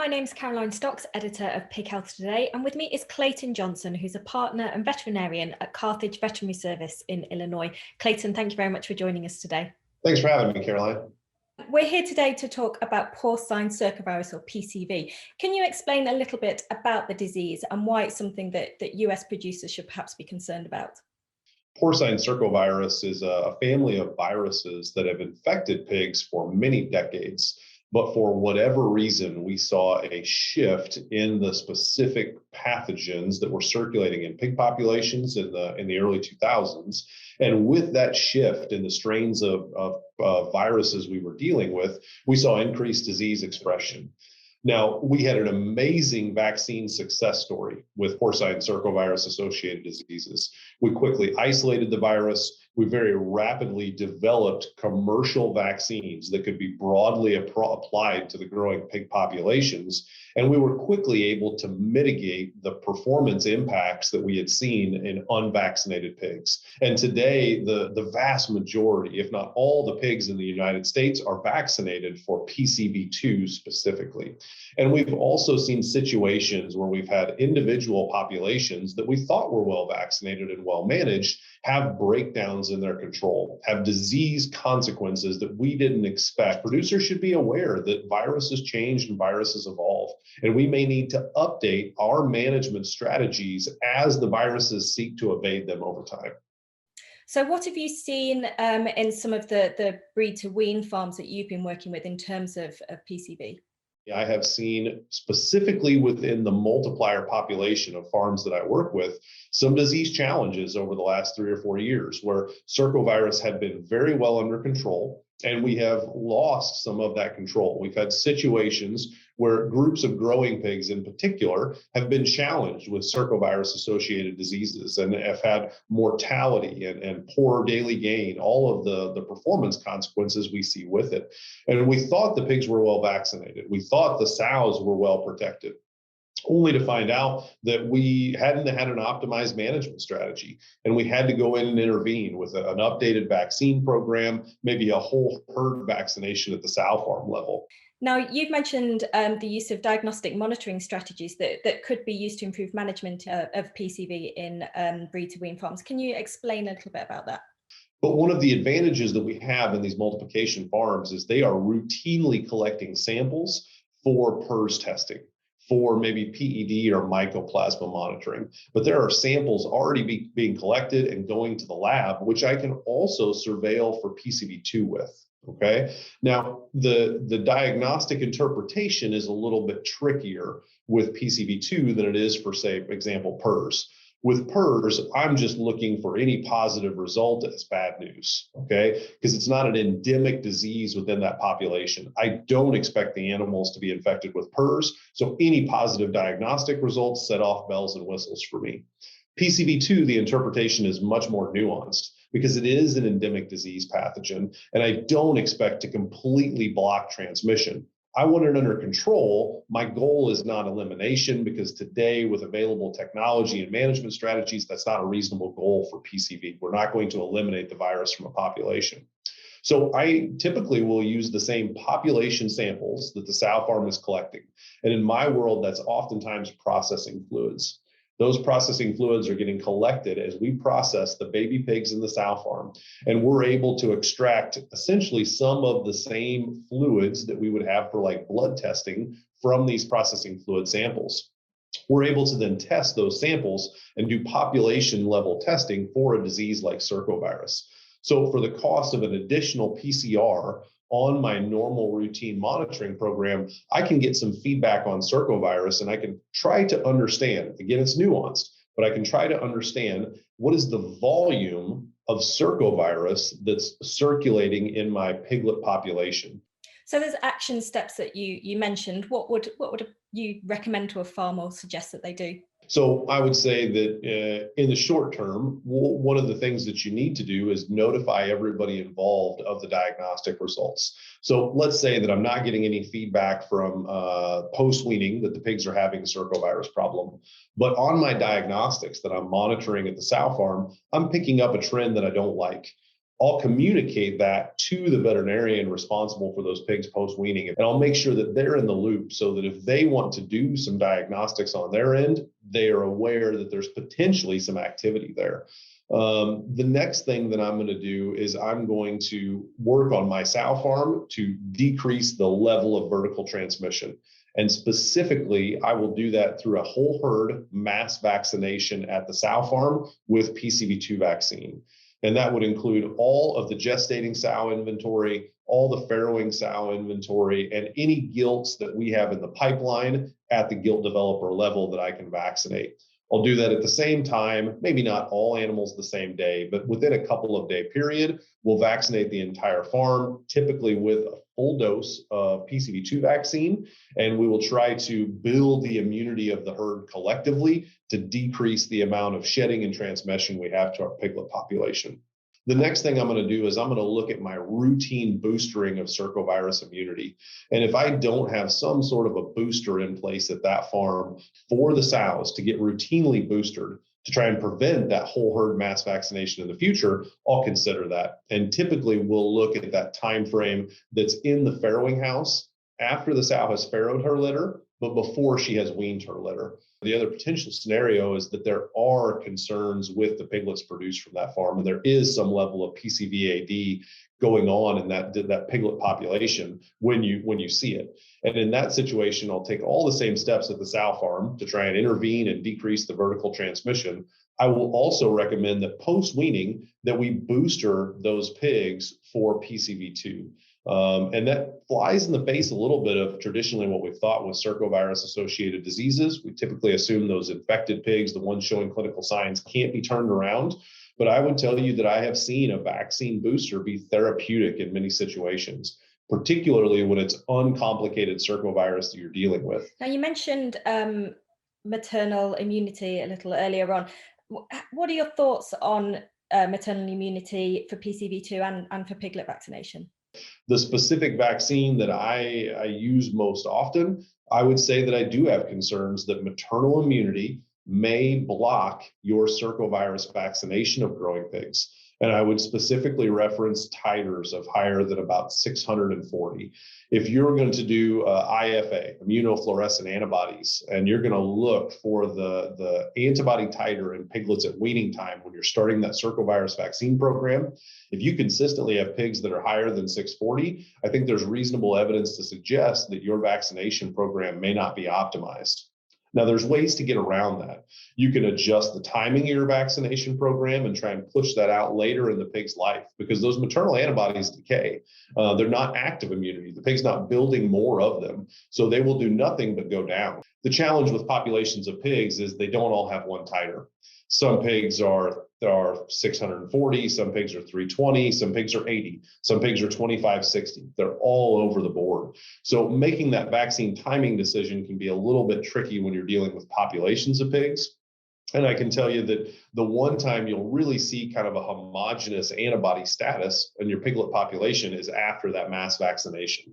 My name's Caroline Stocks, editor of Pig Health Today, and with me is Clayton Johnson, who's a partner and veterinarian at Carthage Veterinary Service in Illinois. Clayton, thank you very much for joining us today. Thanks for having me, Caroline. We're here today to talk about porcine circovirus, or PCV. Can you explain a little bit about the disease and why it's something that US producers should perhaps be concerned about? Porcine circovirus is a family of viruses that have infected pigs for many decades. But for whatever reason, we saw a shift in the specific pathogens that were circulating in pig populations in the early 2000s. And with that shift in the strains of viruses we were dealing with, we saw increased disease expression. Now, we had an amazing vaccine success story with porcine circovirus associated diseases. We quickly isolated the virus. We very rapidly developed commercial vaccines that could be broadly applied to the growing pig populations. And we were quickly able to mitigate the performance impacts that we had seen in unvaccinated pigs. And today, the vast majority, if not all the pigs in the United States, are vaccinated for PCV2 specifically. And we've also seen situations where we've had individual populations that we thought were well vaccinated and well managed have breakdowns in their control, have disease consequences that we didn't expect. Producers should be aware that viruses change and viruses evolve, and we may need to update our management strategies as the viruses seek to evade them over time. So what have you seen in some of the breed-to-wean farms that you've been working with in terms of PCV? I have seen specifically within the multiplier population of farms that I work with, some disease challenges over the last 3 or 4 years where circovirus had been very well under control, and we have lost some of that control. We've had situations where groups of growing pigs in particular have been challenged with circovirus associated diseases and have had mortality and poor daily gain, all of the performance consequences we see with it. And we thought the pigs were well vaccinated. We thought the sows were well protected, only to find out that we hadn't had an optimized management strategy. And we had to go in and intervene with an updated vaccine program, maybe a whole herd vaccination at the sow farm level. Now, you've mentioned the use of diagnostic monitoring strategies that could be used to improve management of PCV in breed-to-wean farms. Can you explain a little bit about that? But one of the advantages that we have in these multiplication farms is they are routinely collecting samples for PRRS testing, for maybe PED or mycoplasma monitoring. But there are samples already being collected and going to the lab, which I can also surveil for PCV2 with. Okay. Now, the diagnostic interpretation is a little bit trickier with PCV2 than it is for, say, for example, PRRS. With PRRS, I'm just looking for any positive result as bad news, okay? Because it's not an endemic disease within that population. I don't expect the animals to be infected with PRRS, so any positive diagnostic results set off bells and whistles for me. PCV2, the interpretation is much more nuanced because it is an endemic disease pathogen, and I don't expect to completely block transmission. I want it under control. My goal is not elimination, because today with available technology and management strategies, that's not a reasonable goal for PCV. We're not going to eliminate the virus from a population. So I typically will use the same population samples that the sow farm is collecting. And in my world, that's oftentimes processing fluids. Those processing fluids are getting collected as we process the baby pigs in the sow farm, and we're able to extract essentially some of the same fluids that we would have for like blood testing from these processing fluid samples. We're able to then test those samples and do population level testing for a disease like circovirus. So for the cost of an additional PCR on my normal routine monitoring program, I can get some feedback on circovirus, and I can try to understand, again, it's nuanced, but I can try to understand what is the volume of circovirus that's circulating in my piglet population. So there's action steps that you mentioned. What would you recommend to a farm or suggest that they do? So I would say that in the short term, one of the things that you need to do is notify everybody involved of the diagnostic results. So let's say that I'm not getting any feedback from post-weaning that the pigs are having a circovirus problem, but on my diagnostics that I'm monitoring at the sow farm, I'm picking up a trend that I don't like. I'll communicate that to the veterinarian responsible for those pigs post-weaning, and I'll make sure that they're in the loop so that if they want to do some diagnostics on their end, they are aware that there's potentially some activity there. The next thing that I'm going to do is I'm going to work on my sow farm to decrease the level of vertical transmission. And specifically, I will do that through a whole herd mass vaccination at the sow farm with PCV2 vaccine. And that would include all of the gestating sow inventory, all the farrowing sow inventory, and any gilts that we have in the pipeline at the gilt developer level that I can vaccinate. I'll do that at the same time, maybe not all animals the same day, but within a couple of day period, we'll vaccinate the entire farm, typically with a full dose of PCV2 vaccine, and we will try to build the immunity of the herd collectively to decrease the amount of shedding and transmission we have to our piglet population. The next thing I'm going to do is I'm going to look at my routine boostering of circovirus immunity. And if I don't have some sort of a booster in place at that farm for the sows to get routinely boosted to try and prevent that whole herd mass vaccination in the future, I'll consider that. And typically we'll look at that time frame that's in the farrowing house after the sow has farrowed her litter, but before she has weaned her litter. The other potential scenario is that there are concerns with the piglets produced from that farm, and there is some level of PCVAD going on in that piglet population when you see it. And in that situation, I'll take all the same steps at the sow farm to try and intervene and decrease the vertical transmission. I will also recommend that post-weaning that we booster those pigs for PCV2. And that flies in the face a little bit of traditionally what we've thought with circovirus associated diseases. We typically assume those infected pigs, the ones showing clinical signs, can't be turned around. But I would tell you that I have seen a vaccine booster be therapeutic in many situations, particularly when it's uncomplicated circovirus that you're dealing with. Now, you mentioned maternal immunity a little earlier on. What are your thoughts on maternal immunity for PCV2 and for piglet vaccination? The specific vaccine that I use most often, I would say that I do have concerns that maternal immunity may block your circovirus vaccination of growing pigs. And I would specifically reference titers of higher than about 640. If you're going to do IFA, immunofluorescent antibodies, and you're going to look for the antibody titer in piglets at weaning time when you're starting that circovirus vaccine program, if you consistently have pigs that are higher than 640, I think there's reasonable evidence to suggest that your vaccination program may not be optimized. Now, there's ways to get around that. You can adjust the timing of your vaccination program and try and push that out later in the pig's life because those maternal antibodies decay. They're not active immunity. The pig's not building more of them, so they will do nothing but go down. The challenge with populations of pigs is they don't all have one titer. Some pigs are 640, some pigs are 320, some pigs are 80, some pigs are 2560. They're all over the board. So making that vaccine timing decision can be a little bit tricky when you're dealing with populations of pigs. And I can tell you that the one time you'll really see kind of a homogeneous antibody status in your piglet population is after that mass vaccination.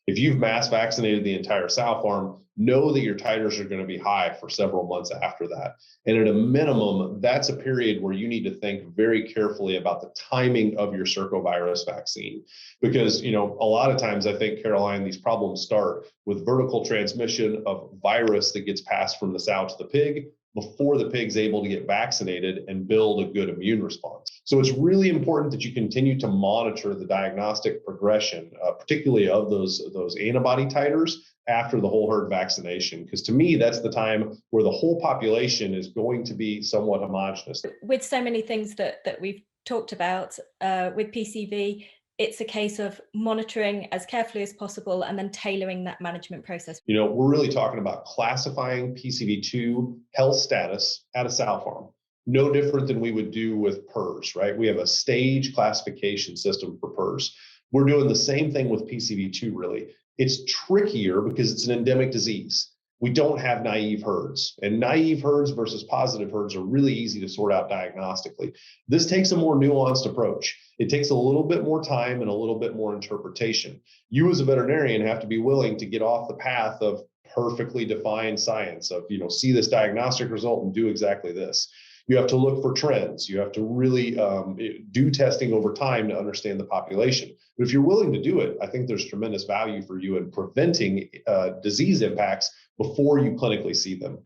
If you've mass vaccinated the entire sow farm, know that your titers are going to be high for several months after that. And at a minimum, that's a period where you need to think very carefully about the timing of your circovirus vaccine. Because, a lot of times I think, Caroline, these problems start with vertical transmission of virus that gets passed from the sow to the pig before the pig's able to get vaccinated and build a good immune response. So it's really important that you continue to monitor the diagnostic progression, particularly of those antibody titers after the whole herd vaccination, because to me, that's the time where the whole population is going to be somewhat homogenous. With so many things that we've talked about with PCV, it's a case of monitoring as carefully as possible and then tailoring that management process. We're really talking about classifying PCV2 health status at a sow farm. No different than we would do with PRRS, right? We have a stage classification system for PRRS. We're doing the same thing with PCV2, really. It's trickier because it's an endemic disease. We don't have naive herds, and naive herds versus positive herds are really easy to sort out diagnostically. This takes a more nuanced approach. It takes a little bit more time and a little bit more interpretation. You as a veterinarian have to be willing to get off the path of perfectly defined science of, see this diagnostic result and do exactly this. You have to look for trends. You have to really do testing over time to understand the population. But if you're willing to do it, I think there's tremendous value for you in preventing disease impacts before you clinically see them.